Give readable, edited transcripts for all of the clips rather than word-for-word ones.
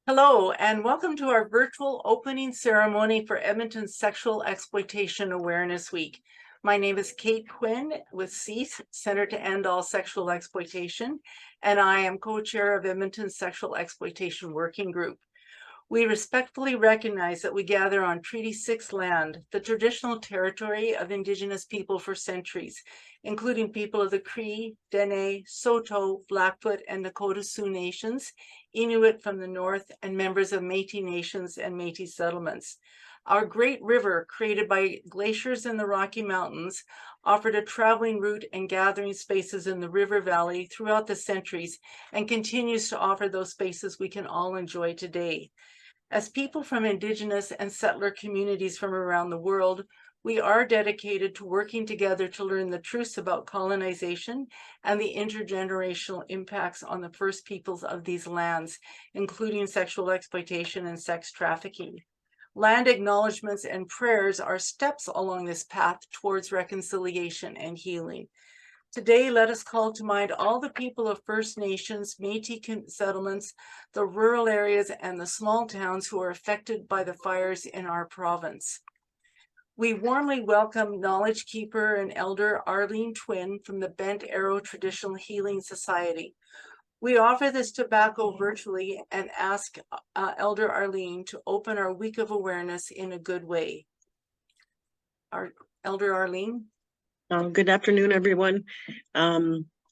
Hello, and welcome to our virtual opening ceremony for Edmonton's Sexual Exploitation Awareness Week. My name is Kate Quinn with CEASE, Center to End All Sexual Exploitation, and I am co-chair of Edmonton's Sexual Exploitation Working Group. We respectfully recognize that we gather on Treaty 6 land, the traditional territory of Indigenous people for centuries, including people of the Cree, Dene, Saulteaux, Blackfoot, and Nakota Sioux nations, Inuit from the north, and members of Métis nations and Métis settlements. Our great river, created by glaciers in the Rocky Mountains, offered a traveling route and gathering spaces in the river valley throughout the centuries and continues to offer those spaces we can all enjoy today. As people from Indigenous and settler communities from around the world, we are dedicated to working together to learn the truths about colonization and the intergenerational impacts on the First Peoples of these lands, including sexual exploitation and sex trafficking. Land acknowledgements and prayers are steps along this path towards reconciliation and healing. Today, let us call to mind all the people of First Nations, Métis settlements, the rural areas, and the small towns who are affected by the fires in our province. We warmly welcome Knowledge Keeper and Elder Arlene Twin from the Bent Arrow Traditional Healing Society. We offer this tobacco virtually and ask Elder Arlene to open our Week of Awareness in a good way. Elder Arlene. Good afternoon, everyone.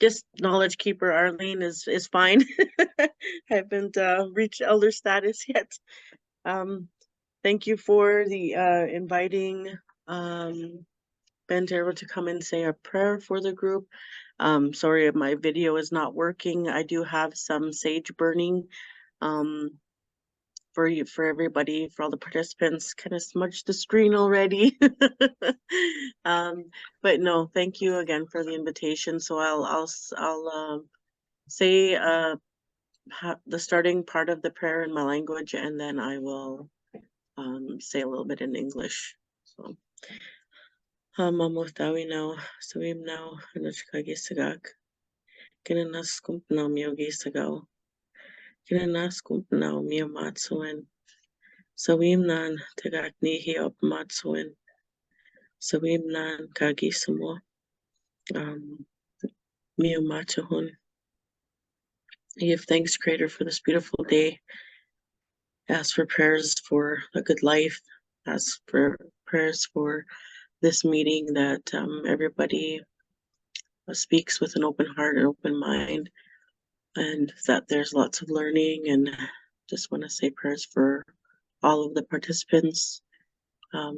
Just Knowledge Keeper Arlene is fine. I haven't reached elder status yet. Thank you for the inviting Ben Terrell to come and say a prayer for the group. Sorry if my video is not working. I do have some sage burning for everybody, for all the participants. Kind of smudged the screen already. But no, thank you again for the invitation. So I'll say the starting part of the prayer in my language, and then I will say a little bit in English. So Mamotawino, Sawim now, Anachkagisagak, Kinanas Kumpnam Yogi Sagao. Kinanas kumpnaw miyo matsuin. Sawimnan tagaknihi op matsuin. Sawimnan kagisamo miyo matsuhun. I give thanks, Creator, for this beautiful day. Ask for prayers for a good life. Ask for prayers for this meeting, that everybody speaks with an open heart and open mind, and that there's lots of learning. And just want to say prayers for all of the participants,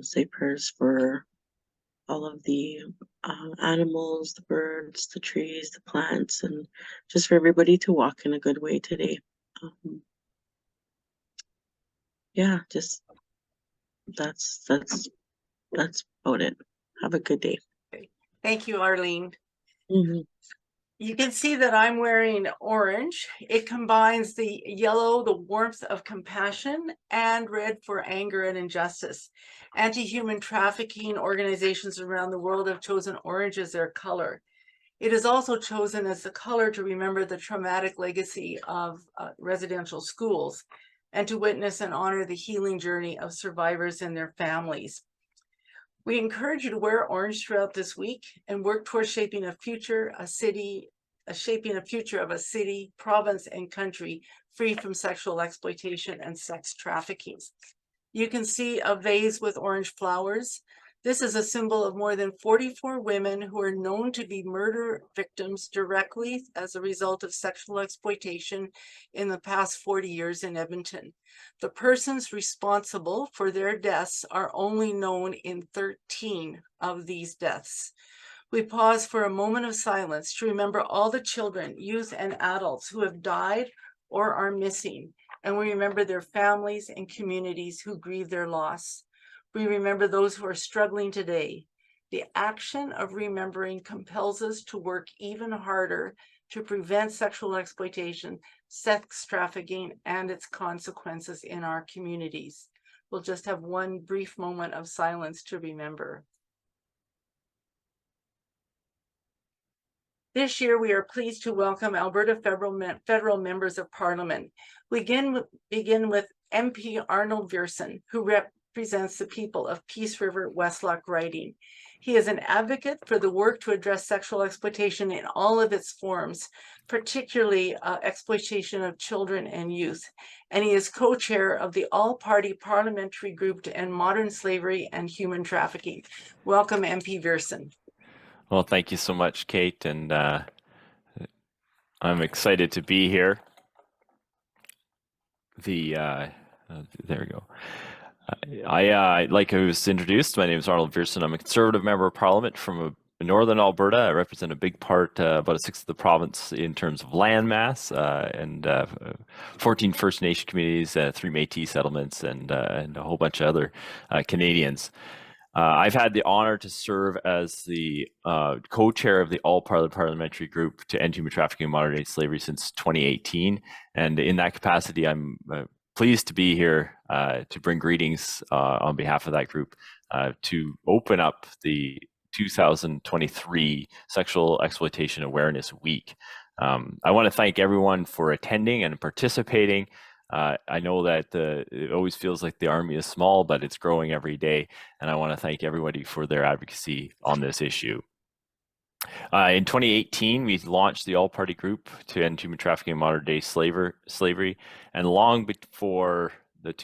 say prayers for all of the animals, the birds, the trees, the plants, and just for everybody to walk in a good way today. Yeah, just that's about it. Have a good day. Thank you, Arlene. Mm-hmm. You can see that I'm wearing orange. It combines the yellow, the warmth of compassion, and red for anger and injustice. Anti-human trafficking organizations around the world have chosen orange as their color. It is also chosen as the color to remember the traumatic legacy of residential schools and to witness and honor the healing journey of survivors and their families. We encourage you to wear orange throughout this week and work towards shaping a future of a city, province, and country free from sexual exploitation and sex trafficking. You can see a vase with orange flowers. This is a symbol of more than 44 women who are known to be murder victims directly as a result of sexual exploitation in the past 40 years in Edmonton. The persons responsible for their deaths are only known in 13 of these deaths. We pause for a moment of silence to remember all the children, youth, and adults who have died or are missing, and we remember their families and communities who grieve their loss. We remember those who are struggling today. The action of remembering compels us to work even harder to prevent sexual exploitation, sex trafficking, and its consequences in our communities. We'll just have one brief moment of silence to remember. This year, we are pleased to welcome Alberta federal members of parliament. We begin with MP Arnold Viersen, who represents the people of Peace River Westlock riding. He is an advocate for the work to address sexual exploitation in all of its forms, particularly exploitation of children and youth. And he is co-chair of the all-party parliamentary group to end modern slavery and human trafficking. Welcome, MP Viersen. Well, thank you so much, Kate, and I'm excited to be here. There we go. Like I was introduced, my name is Arnold Viersen. I'm a Conservative Member of Parliament from Northern Alberta. I represent a big part, about a sixth of the province in terms of land mass, and 14 First Nation communities, 3 Métis settlements, and a whole bunch of other Canadians. I've had the honor to serve as the co-chair of the All-Party Parliamentary Group to End Human Trafficking and Modern-Day Slavery since 2018. And in that capacity, I'm pleased to be here to bring greetings on behalf of that group to open up the 2023 Sexual Exploitation Awareness Week. I want to thank everyone for attending and participating. I know that it always feels like the army is small, but it's growing every day. And I want to thank everybody for their advocacy on this issue. In 2018, we launched the All-Party Group to End Human Trafficking and Modern-Day Slavery. And long before the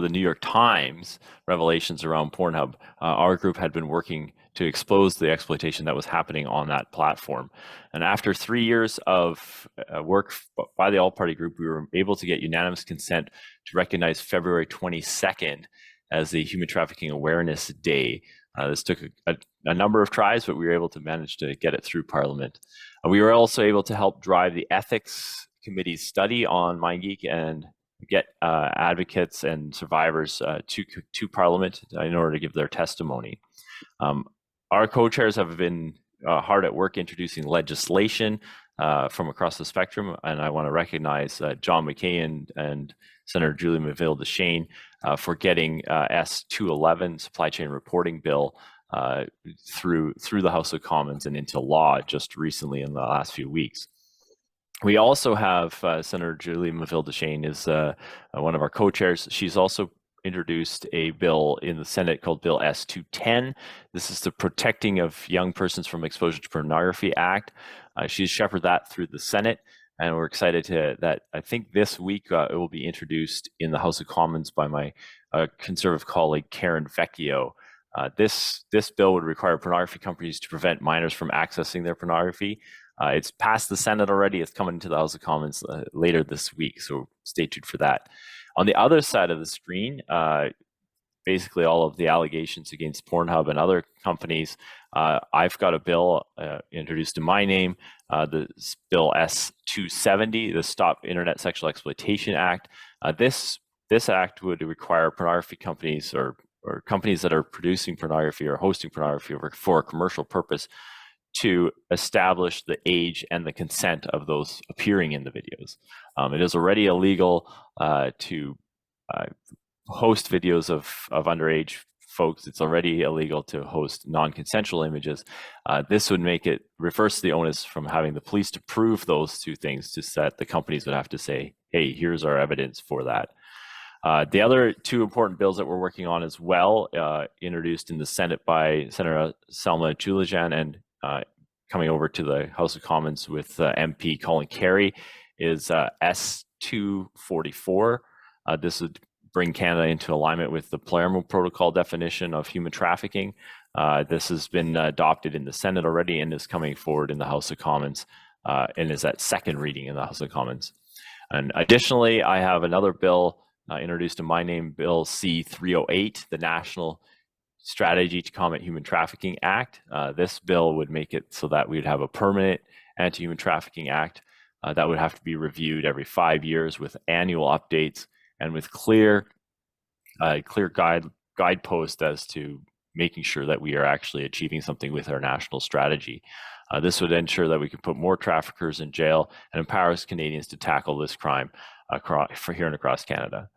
New York Times revelations around Pornhub, our group had been working to expose the exploitation that was happening on that platform. And after 3 years of work by the All-Party Group, we were able to get unanimous consent to recognize February 22nd as the Human Trafficking Awareness Day. This took a number of tries, but we were able to manage to get it through Parliament. We were also able to help drive the Ethics Committee's study on MindGeek and get advocates and survivors to Parliament in order to give their testimony. Our co-chairs have been hard at work introducing legislation from across the spectrum, and I want to recognize John McKay and Senator Julie McVille-Deshane for getting S211 Supply Chain Reporting Bill through the House of Commons and into law just recently in the last few weeks. We also have Senator Julie McVille-Deshane is one of our co-chairs. She's also introduced a bill in the Senate called Bill S210. This is the Protecting of Young Persons from Exposure to Pornography Act. She's shepherded that through the Senate, and we're excited that I think this week it will be introduced in the House of Commons by my Conservative colleague Karen Vecchio. This bill would require pornography companies to prevent minors from accessing their pornography. It's passed the Senate already. It's coming to the House of Commons later this week, so stay tuned for that. On the other side of the screen, basically all of the allegations against Pornhub and other companies, I've got a bill introduced in my name, the Bill S270, the Stop Internet Sexual Exploitation Act. This act would require pornography companies or companies that are producing pornography or hosting pornography for a commercial purpose to establish the age and the consent of those appearing in the videos. It is already illegal to host videos of underage folks. It's already illegal to host non-consensual images. This would make it reverse the onus from having the police to prove those two things, to set the companies would have to say, hey, here's our evidence for that. The other two important bills that we're working on as well, introduced in the Senate by Senator Selma Julijan and coming over to the House of Commons with MP Colin Carey, is S244. This would bring Canada into alignment with the Palermo Protocol definition of human trafficking. This has been adopted in the Senate already and is coming forward in the House of Commons and is at second reading in the House of Commons. And additionally, I have another bill introduced in my name, Bill C-308, the National Strategy to Combat Human Trafficking Act. This bill would make it so that we would have a permanent anti-human trafficking act that would have to be reviewed every 5 years with annual updates and with clear guideposts as to making sure that we are actually achieving something with our national strategy. This would ensure that we can put more traffickers in jail and empower us Canadians to tackle this crime for here and across Canada.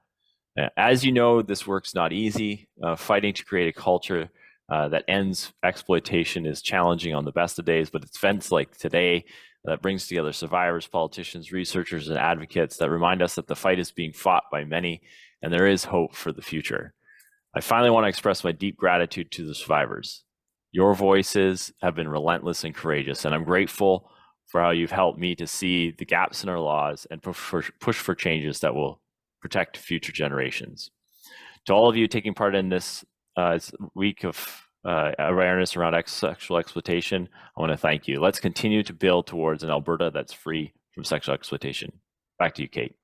As you know, this work's not easy. Fighting to create a culture that ends exploitation is challenging on the best of days, but it's events like today that brings together survivors, politicians, researchers, and advocates that remind us that the fight is being fought by many and there is hope for the future. I finally want to express my deep gratitude to the survivors. Your voices have been relentless and courageous, and I'm grateful for how you've helped me to see the gaps in our laws and push for changes that will protect future generations. To all of you taking part in this week of awareness around sexual exploitation, I want to thank you. Let's continue to build towards an Alberta that's free from sexual exploitation. Back to you, Kate.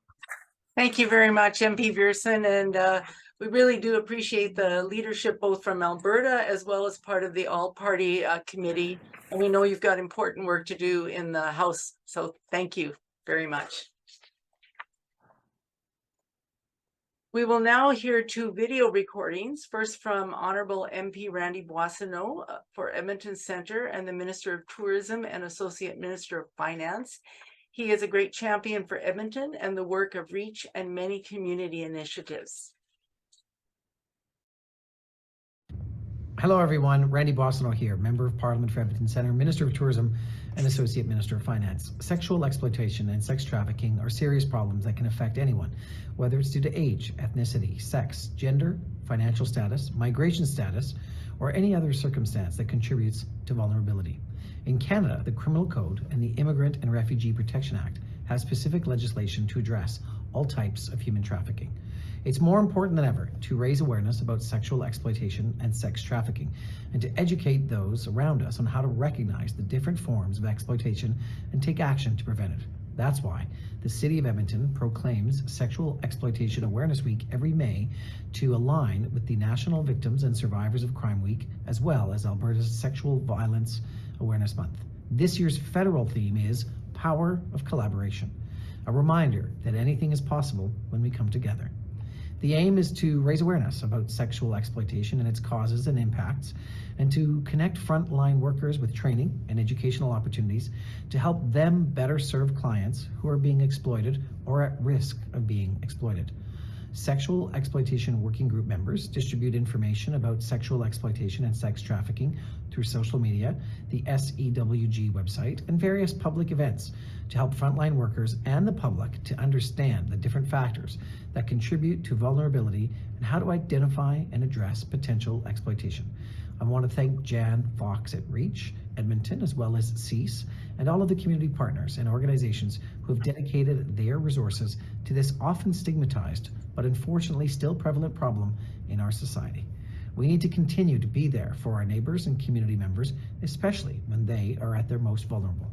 Thank you very much, MP Viersen, and we really do appreciate the leadership both from Alberta as well as part of the all-party committee. And we know you've got important work to do in the House, so thank you very much. We will now hear 2 video recordings, first from Honorable MP Randy Boissonnault for Edmonton Centre and the Minister of Tourism and Associate Minister of Finance. He is a great champion for Edmonton and the work of REACH and many community initiatives. Hello everyone, Randy Boissonnault here, Member of Parliament for Edmonton Centre, Minister of Tourism and Associate Minister of Finance. Sexual exploitation and sex trafficking are serious problems that can affect anyone, whether it's due to age, ethnicity, sex, gender, financial status, migration status, or any other circumstance that contributes to vulnerability. In Canada, the Criminal Code and the Immigrant and Refugee Protection Act have specific legislation to address all types of human trafficking. It's more important than ever to raise awareness about sexual exploitation and sex trafficking, and to educate those around us on how to recognize the different forms of exploitation and take action to prevent it. That's why the City of Edmonton proclaims Sexual Exploitation Awareness Week every May to align with the National Victims and Survivors of Crime Week, as well as Alberta's Sexual Violence Awareness Month. This year's federal theme is Power of Collaboration, a reminder that anything is possible when we come together. The aim is to raise awareness about sexual exploitation and its causes and impacts, and to connect frontline workers with training and educational opportunities to help them better serve clients who are being exploited or at risk of being exploited. Sexual Exploitation Working Group members distribute information about sexual exploitation and sex trafficking through social media, the SEWG website, and various public events to help frontline workers and the public to understand the different factors that contribute to vulnerability and how to identify and address potential exploitation. I want to thank Jan Fox at REACH Edmonton, as well as CEAS, and all of the community partners and organizations who have dedicated their resources to this often stigmatized, but unfortunately still prevalent problem in our society. We need to continue to be there for our neighbors and community members, especially when they are at their most vulnerable.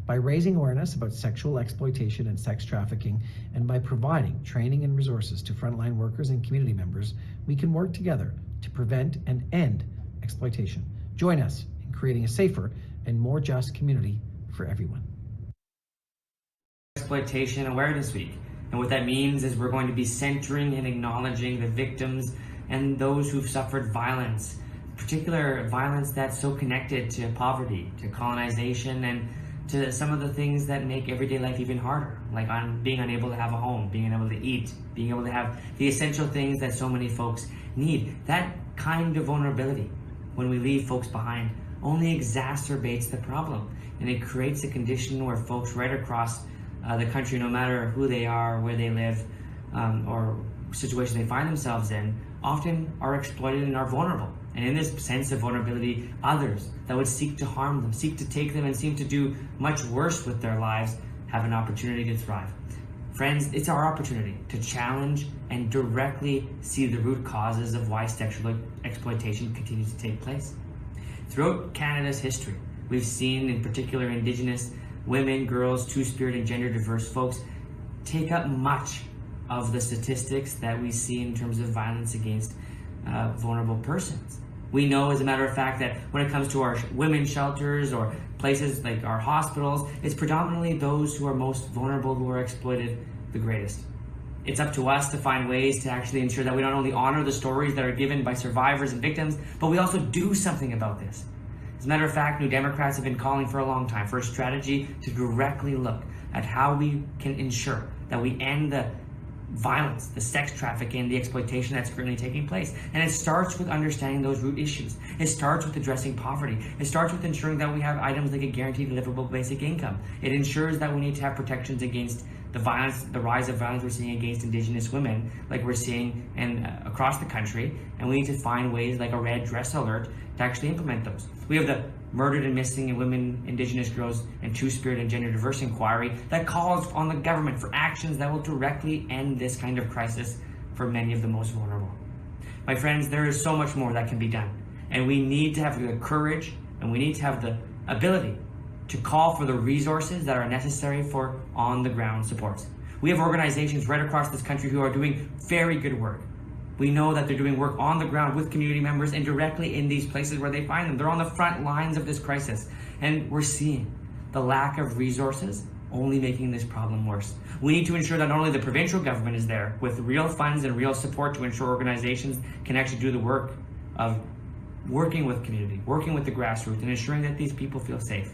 By raising awareness about sexual exploitation and sex trafficking, and by providing training and resources to frontline workers and community members, we can work together to prevent and end exploitation. Join us in creating a safer and more just community for everyone. Exploitation Awareness Week. And what that means is we're going to be centering and acknowledging the victims and those who've suffered violence, particular violence that's so connected to poverty, to colonization, and to some of the things that make everyday life even harder, like being unable to have a home, being able to eat, being able to have the essential things that so many folks need. That kind of vulnerability, when we leave folks behind, only exacerbates the problem, and it creates a condition where folks right across the country, no matter who they are, where they live, or situation they find themselves in, often are exploited and are vulnerable. And in this sense of vulnerability, others that would seek to harm them, seek to take them, and seem to do much worse with their lives have an opportunity to thrive. Friends, it's our opportunity to challenge and directly see the root causes of why sexual exploitation continues to take place. Throughout Canada's history, we've seen in particular Indigenous women, girls, two-spirit and gender diverse folks take up much of the statistics that we see in terms of violence against vulnerable persons. We know, as a matter of fact, that when it comes to our women's shelters or places like our hospitals, it's predominantly those who are most vulnerable who are exploited the greatest. It's up to us to find ways to actually ensure that we not only honor the stories that are given by survivors and victims, but we also do something about this. As a matter of fact, New Democrats have been calling for a long time for a strategy to directly look at how we can ensure that we end violence, the sex trafficking, the exploitation that's currently taking place. And it starts with understanding those root issues. It starts with addressing poverty. It starts with ensuring that we have items like a guaranteed livable basic income. It ensures that we need to have protections against the violence, the rise of violence we're seeing against Indigenous women, like we're seeing across the country, and we need to find ways like a red dress alert to actually implement those. We have the Murdered and Missing Women, Indigenous Girls, and Two-Spirit and Gender Diverse Inquiry that calls on the government for actions that will directly end this kind of crisis for many of the most vulnerable. My friends, there is so much more that can be done, and we need to have the courage and we need to have the ability to call for the resources that are necessary for on-the-ground supports. We have organizations right across this country who are doing very good work. We know that they're doing work on the ground with community members and directly in these places where they find them. They're on the front lines of this crisis. And we're seeing the lack of resources only making this problem worse. We need to ensure that not only the provincial government is there with real funds and real support to ensure organizations can actually do the work of working with community, working with the grassroots, and ensuring that these people feel safe.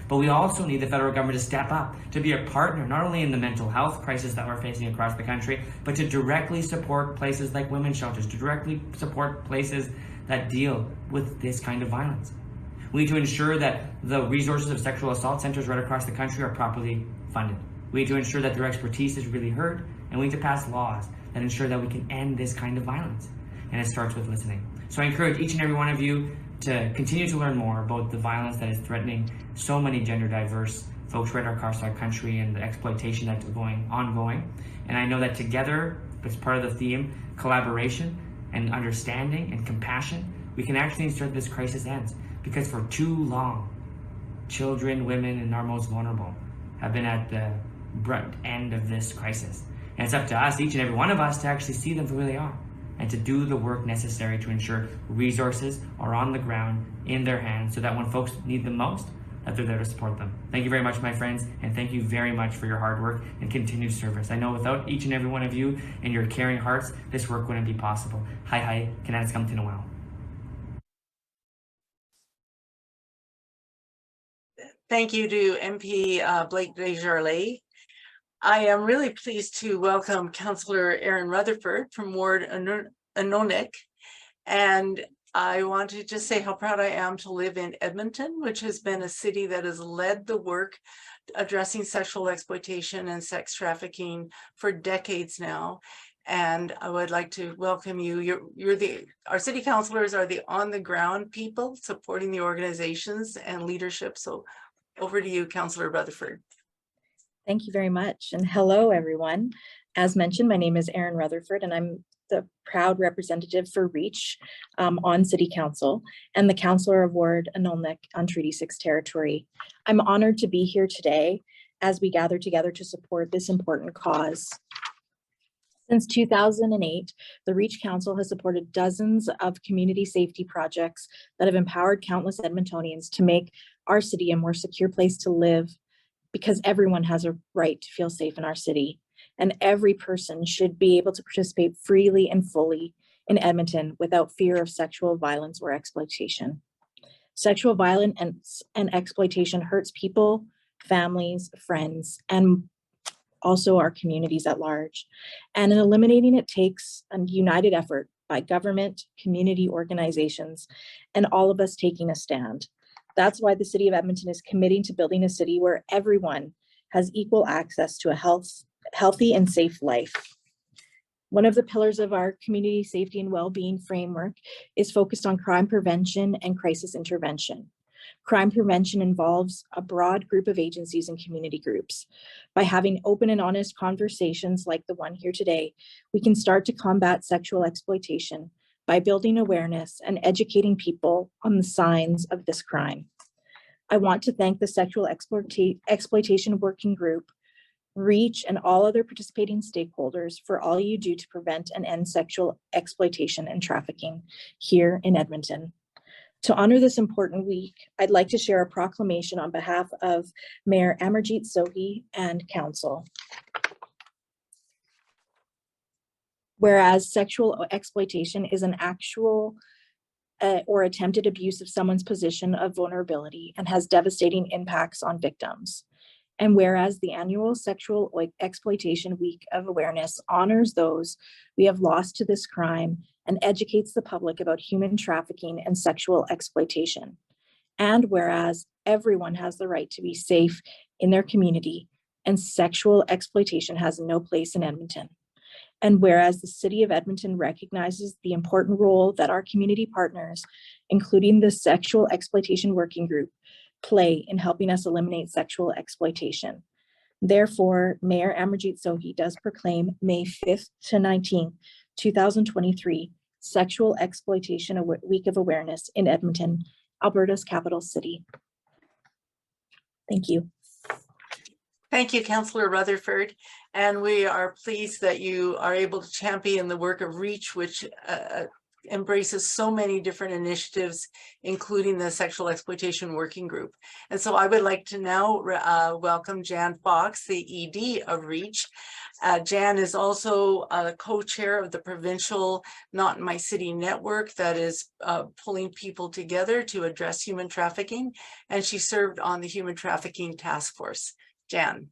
But we also need the federal government to step up, to be a partner, not only in the mental health crisis that we're facing across the country, but to directly support places like women's shelters, to directly support places that deal with this kind of violence. We need to ensure that the resources of sexual assault centers right across the country are properly funded. We need to ensure that their expertise is really heard, and we need to pass laws that ensure that we can end this kind of violence. And it starts with listening. So I encourage each and every one of you to continue to learn more about the violence that is threatening so many gender diverse folks right across our country and the exploitation that's ongoing. And I know that together, as part of the theme, collaboration and understanding and compassion, we can actually ensure this crisis ends. Because for too long, children, women, and our most vulnerable have been at the brunt end of this crisis. And it's up to us, each and every one of us, to actually see them for who they are, and to do the work necessary to ensure resources are on the ground in their hands so that when folks need them most, that they're there to support them. Thank you very much, my friends, and thank you very much for your hard work and continued service. I know without each and every one of you and your caring hearts, this work wouldn't be possible. Hi, kinanas kam tinawao. Thank you to MP Blake Desjardins. I am really pleased to welcome Councillor Aaron Rutherford from Ward Anonik. And I want to just say how proud I am to live in Edmonton, which has been a city that has led the work addressing sexual exploitation and sex trafficking for decades now. And I would like to welcome you. Our city councillors are the on the ground people supporting the organizations and leadership. So over to you, Councillor Rutherford. Thank you very much. And hello, everyone. As mentioned, my name is Erin Rutherford, and I'm the proud representative for REACH on City Council and the Councillor of Ward Anilnik on Treaty 6 territory. I'm honored to be here today as we gather together to support this important cause. Since 2008, the REACH Council has supported dozens of community safety projects that have empowered countless Edmontonians to make our city a more secure place to live, because everyone has a right to feel safe in our city, and every person should be able to participate freely and fully in Edmonton without fear of sexual violence or exploitation. Sexual violence and exploitation hurts people, families, friends, and also our communities at large. And in eliminating it takes a united effort by government, community organizations, and all of us taking a stand. That's why the City of Edmonton is committing to building a city where everyone has equal access to a healthy and safe life. One of the pillars of our community safety and well-being framework is focused on crime prevention and crisis intervention. Crime prevention involves a broad group of agencies and community groups. By having open and honest conversations like the one here today, we can start to combat sexual exploitation by building awareness and educating people on the signs of this crime. I want to thank the Sexual Exploitation Working Group, REACH, and all other participating stakeholders for all you do to prevent and end sexual exploitation and trafficking here in Edmonton. To honor this important week, I'd like to share a proclamation on behalf of Mayor Amarjeet Sohi and Council. Whereas sexual exploitation is an actual or attempted abuse of someone's position of vulnerability and has devastating impacts on victims. And whereas the annual Sexual Exploitation Week of Awareness honors those we have lost to this crime and educates the public about human trafficking and sexual exploitation. And whereas everyone has the right to be safe in their community and sexual exploitation has no place in Edmonton. And whereas the City of Edmonton recognizes the important role that our community partners, including the Sexual Exploitation Working Group, play in helping us eliminate sexual exploitation. Therefore, Mayor Amarjeet Sohi does proclaim May 5th to 19th, 2023, Sexual Exploitation Week of Awareness in Edmonton, Alberta's capital city. Thank you. Thank you, Councillor Rutherford. And we are pleased that you are able to champion the work of REACH, which embraces so many different initiatives, including the Sexual Exploitation Working Group. And so I would like to now welcome Jan Fox, the ED of REACH. Jan is also the co-chair of the provincial Not in My City network that is pulling people together to address human trafficking. And she served on the Human Trafficking Task Force. Jan.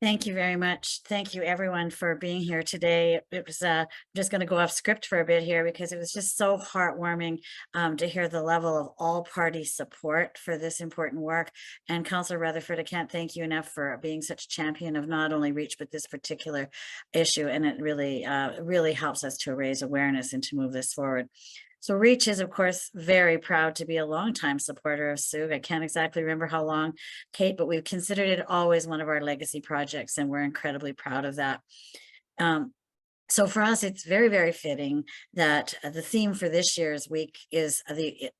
Thank you very much. Thank you everyone for being here today. It was I'm just going to go off script for a bit here because it was just so heartwarming to hear the level of all party support for this important work. And Councillor Rutherford, I can't thank you enough for being such a champion of not only REACH, but this particular issue. And it really helps us to raise awareness and to move this forward. So REACH is, of course, very proud to be a longtime supporter of SUG. I can't exactly remember how long, Kate, but we've considered it always one of our legacy projects, and we're incredibly proud of that. So for us, it's very, very fitting that the theme for this year's week is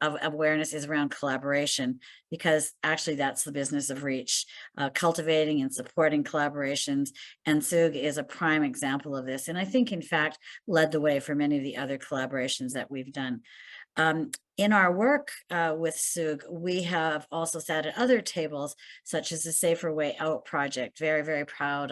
of awareness is around collaboration, because actually that's the business of REACH, cultivating and supporting collaborations. And SUG is a prime example of this. And I think, in fact, led the way for many of the other collaborations that we've done. In our work with SUG, we have also sat at other tables, such as the Safer Way Out project. Very, very proud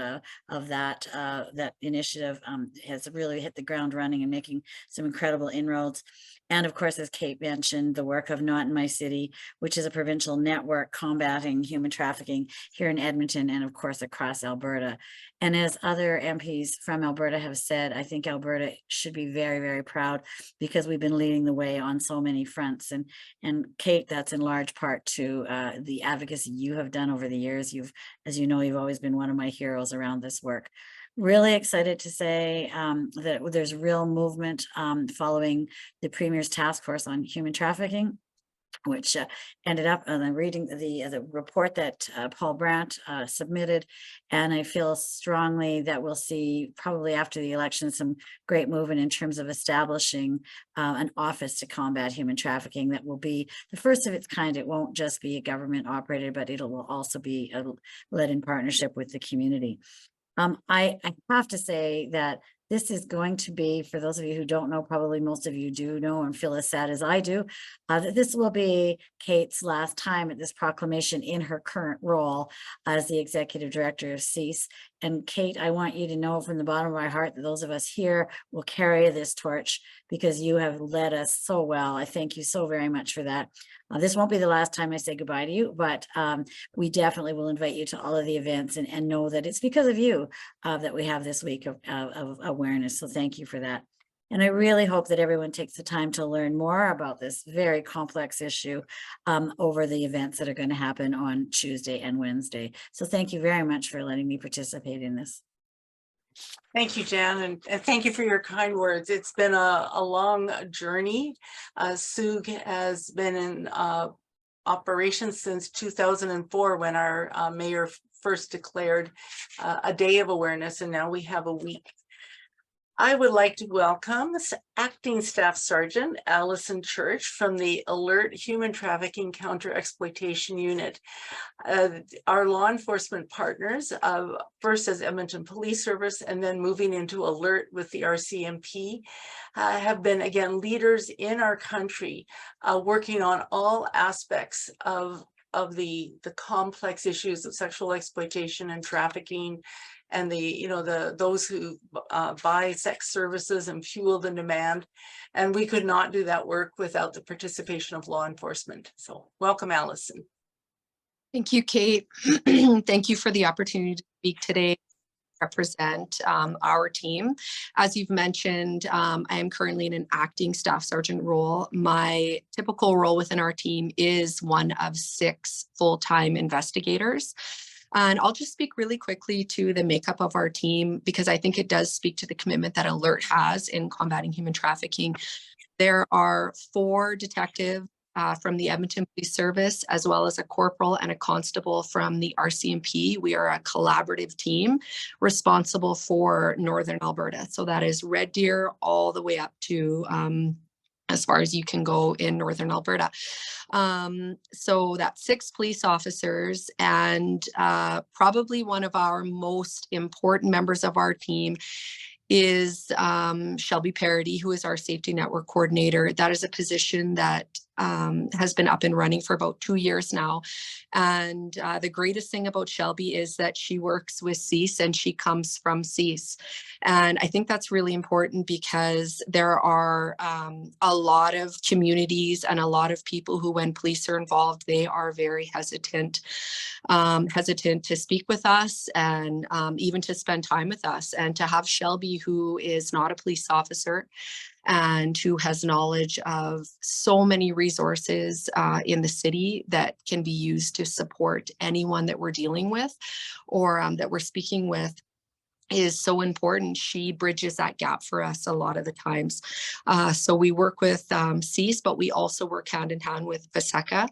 of that. That initiative has really hit the ground running and making some incredible inroads. And of course, as Kate mentioned, the work of Not in My City, which is a provincial network combating human trafficking here in Edmonton and of course across Alberta. And as other MPs from Alberta have said, I think Alberta should be very, very proud because we've been leading the way on so many fronts. And Kate, that's in large part to the advocacy you have done over the years. As you know, you've always been one of my heroes around this work. Really excited to say that there's real movement following the Premier's task force on human trafficking, which ended up reading the report that Paul Brandt submitted. And I feel strongly that we'll see probably after the election some great movement in terms of establishing an office to combat human trafficking that will be the first of its kind. It won't just be a government operated, but it will also be led in partnership with the community. I have to say that this is going to be, for those of you who don't know, probably most of you do know and feel as sad as I do, that this will be Kate's last time at this proclamation in her current role as the executive director of CEAS. And Kate, I want you to know from the bottom of my heart that those of us here will carry this torch because you have led us so well. I thank you so very much for that. This won't be the last time I say goodbye to you, but we definitely will invite you to all of the events and know that it's because of you that we have this week of awareness. So thank you for that. And I really hope that everyone takes the time to learn more about this very complex issue over the events that are going to happen on Tuesday and Wednesday. So thank you very much for letting me participate in this. Thank you, Jan, and thank you for your kind words. It's been a long journey. SUG has been in operation since 2004 when our mayor first declared a day of awareness, and now we have a week. I would like to welcome Acting Staff Sergeant Allison Church from the Alert Human Trafficking Counter-Exploitation Unit. Our law enforcement partners, first as Edmonton Police Service and then moving into Alert with the RCMP, have been, again, leaders in our country, working on all aspects of the complex issues of sexual exploitation and trafficking, and those who buy sex services and fuel the demand. And we could not do that work without the participation of law enforcement. So welcome, Allison. Thank you, Kate. Thank you for the opportunity to speak today, represent our team. As you've mentioned, I am currently in an acting staff sergeant role. My typical role within our team is one of 6 full-time investigators. And I'll just speak really quickly to the makeup of our team because I think it does speak to the commitment that Alert has in combating human trafficking. There are 4 detectives from the Edmonton Police Service, as well as a corporal and a constable from the RCMP. We are a collaborative team responsible for Northern Alberta. So that is Red Deer all the way up to as far as you can go in Northern Alberta. So that's 6 police officers, and probably one of our most important members of our team is Shelby Parody, who is our safety network coordinator. That is a position that has been up and running for about 2 years now. And the greatest thing about Shelby is that she works with CEAS and she comes from CEAS. And I think that's really important because there are a lot of communities and a lot of people who, when police are involved, they are very hesitant to speak with us and even to spend time with us. And to have Shelby, who is not a police officer and who has knowledge of so many resources in the city that can be used to support anyone that we're dealing with or that we're speaking with, is so important. She bridges that gap for us a lot of the times. So we work with CEAS, but we also work hand in hand with PSECA.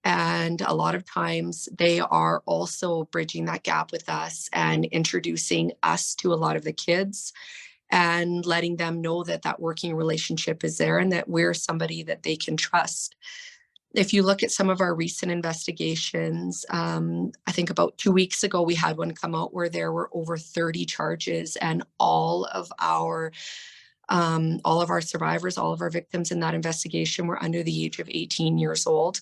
And a lot of times they are also bridging that gap with us and introducing us to a lot of the kids and letting them know that that working relationship is there and that we're somebody that they can trust. If you look at some of our recent investigations, I think about 2 weeks ago, we had one come out where there were over 30 charges, and all of our survivors, all of our victims in that investigation were under the age of 18 years old.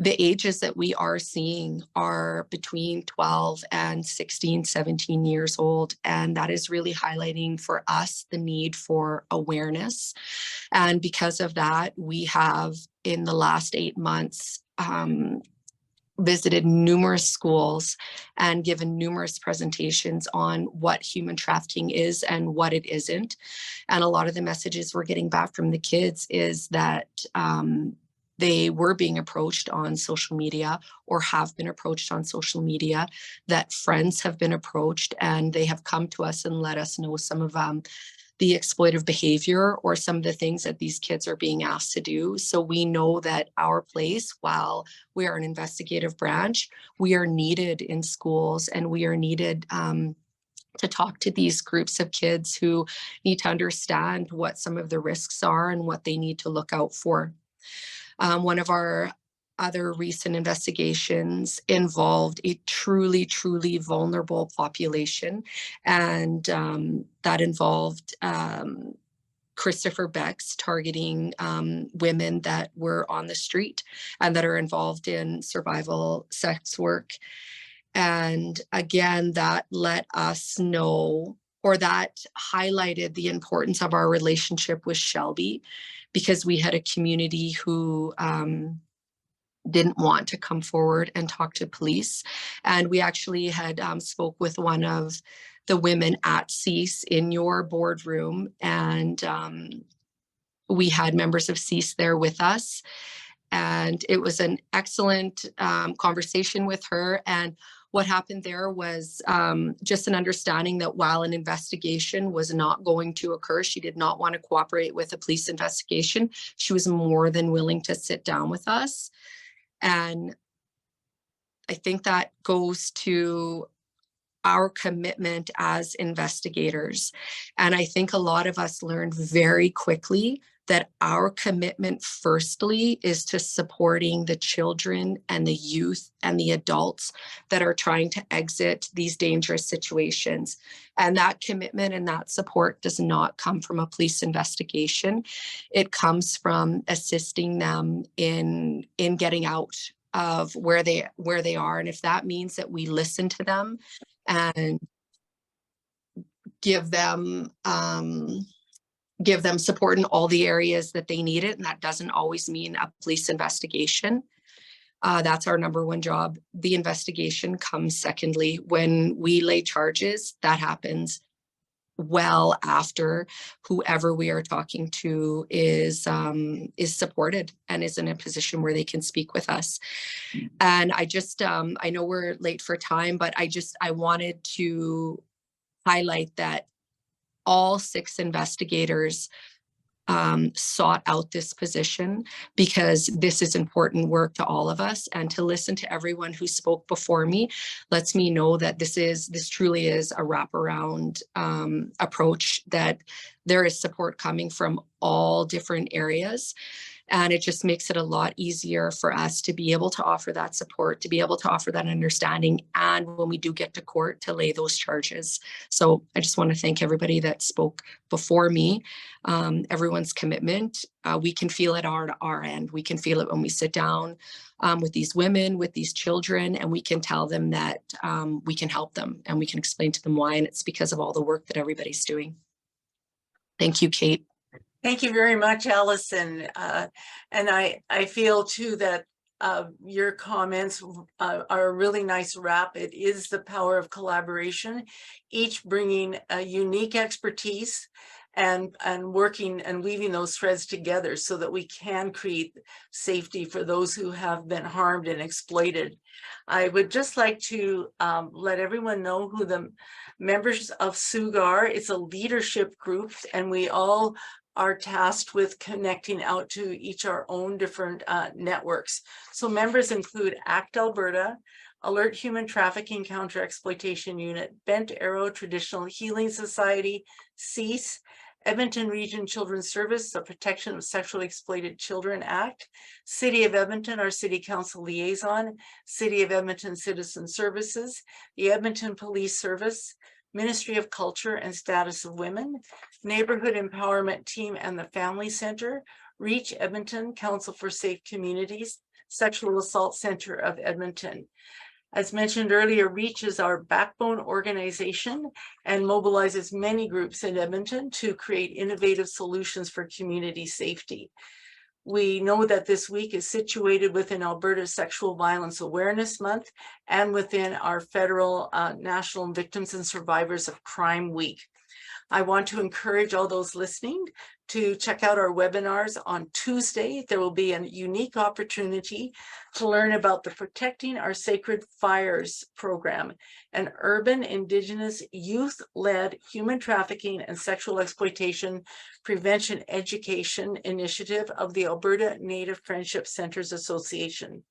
The ages that we are seeing are between 12 and 16, 17 years old. And that is really highlighting for us the need for awareness. And because of that, we have in the last 8 months visited numerous schools and given numerous presentations on what human trafficking is and what it isn't. And a lot of the messages we're getting back from the kids is that they were being approached on social media or have been approached on social media, that friends have been approached and they have come to us and let us know some of the exploitive behavior or some of the things that these kids are being asked to do. So we know that our place, while we are an investigative branch, we are needed in schools and we are needed to talk to these groups of kids who need to understand what some of the risks are and what they need to look out for. One of our other recent investigations involved a truly, truly vulnerable population. And that involved Christopher Beck's targeting women that were on the street and that are involved in survival sex work. And again, that let us know, or that highlighted the importance of our relationship with Shelby, because we had a community who didn't want to come forward and talk to police. And we actually had spoke with one of the women at CEAS in your boardroom, and we had members of CEAS there with us. And it was an excellent conversation with her. And what happened there was just an understanding that while an investigation was not going to occur, she did not want to cooperate with a police investigation. She was more than willing to sit down with us. And I think that goes to our commitment as investigators. And I think a lot of us learned very quickly that our commitment firstly is to supporting the children and the youth and the adults that are trying to exit these dangerous situations. And that commitment and that support does not come from a police investigation. It comes from assisting them in getting out of where they are. And if that means that we listen to them and give them support in all the areas that they need it. And that doesn't always mean a police investigation. That's our number one job. The investigation comes secondly. When we lay charges, that happens well after whoever we are talking to is supported and is in a position where they can speak with us. And I just, I know we're late for time, but I wanted to highlight that all 6 investigators sought out this position because this is important work to all of us, and to listen to everyone who spoke before me lets me know that this truly is a wraparound approach, that there is support coming from all different areas. And it just makes it a lot easier for us to be able to offer that support, to be able to offer that understanding, and when we do get to court, to lay those charges. So I just want to thank everybody that spoke before me, everyone's commitment. We can feel it on our end. We can feel it when we sit down with these women, with these children, and we can tell them that we can help them and we can explain to them why, and it's because of all the work that everybody's doing. Thank you, Kate. Thank you very much, Allison. And I feel too that your comments are a really nice wrap. It is the power of collaboration, each bringing a unique expertise and working and weaving those threads together so that we can create safety for those who have been harmed and exploited. I would just like to let everyone know who the members of SUGAR. It's a leadership group, and we all are tasked with connecting out to each our own different networks. So members include ACT Alberta, Alert Human Trafficking Counter Exploitation Unit, Bent Arrow Traditional Healing Society, CEASE, Edmonton Region Children's Service, the Protection of Sexually Exploited Children Act, City of Edmonton, our City Council Liaison, City of Edmonton Citizen Services, the Edmonton Police Service, Ministry of Culture and Status of Women, Neighborhood Empowerment Team and the Family Center, REACH Edmonton, Council for Safe Communities, Sexual Assault Center of Edmonton. As mentioned earlier, REACH is our backbone organization and mobilizes many groups in Edmonton to create innovative solutions for community safety. We know that this week is situated within Alberta's Sexual Violence Awareness Month and within our federal National Victims and Survivors of Crime Week. I want to encourage all those listening to check out our webinars on Tuesday. There will be a unique opportunity to learn about the Protecting Our Sacred Fires program, an urban, Indigenous, youth-led human trafficking and sexual exploitation prevention education initiative of the Alberta Native Friendship Centers Association.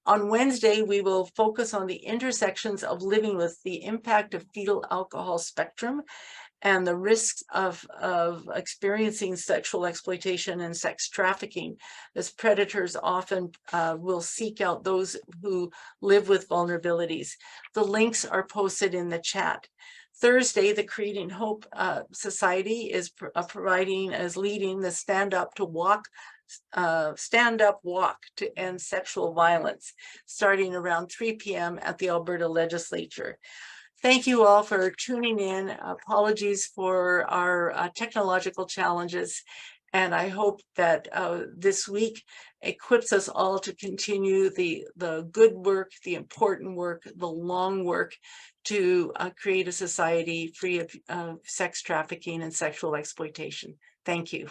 On Wednesday, we will focus on the intersections of living with the impact of fetal alcohol spectrum and the risks of experiencing sexual exploitation and sex trafficking, as predators often will seek out those who live with vulnerabilities. The links are posted in the chat. Thursday, the Creating Hope Society is leading the Stand Up Walk to End Sexual Violence, starting around 3 p.m. at the Alberta Legislature. Thank you all for tuning in. Apologies for our technological challenges. And I hope that this week equips us all to continue the good work, the important work, the long work to create a society free of sex trafficking and sexual exploitation. Thank you.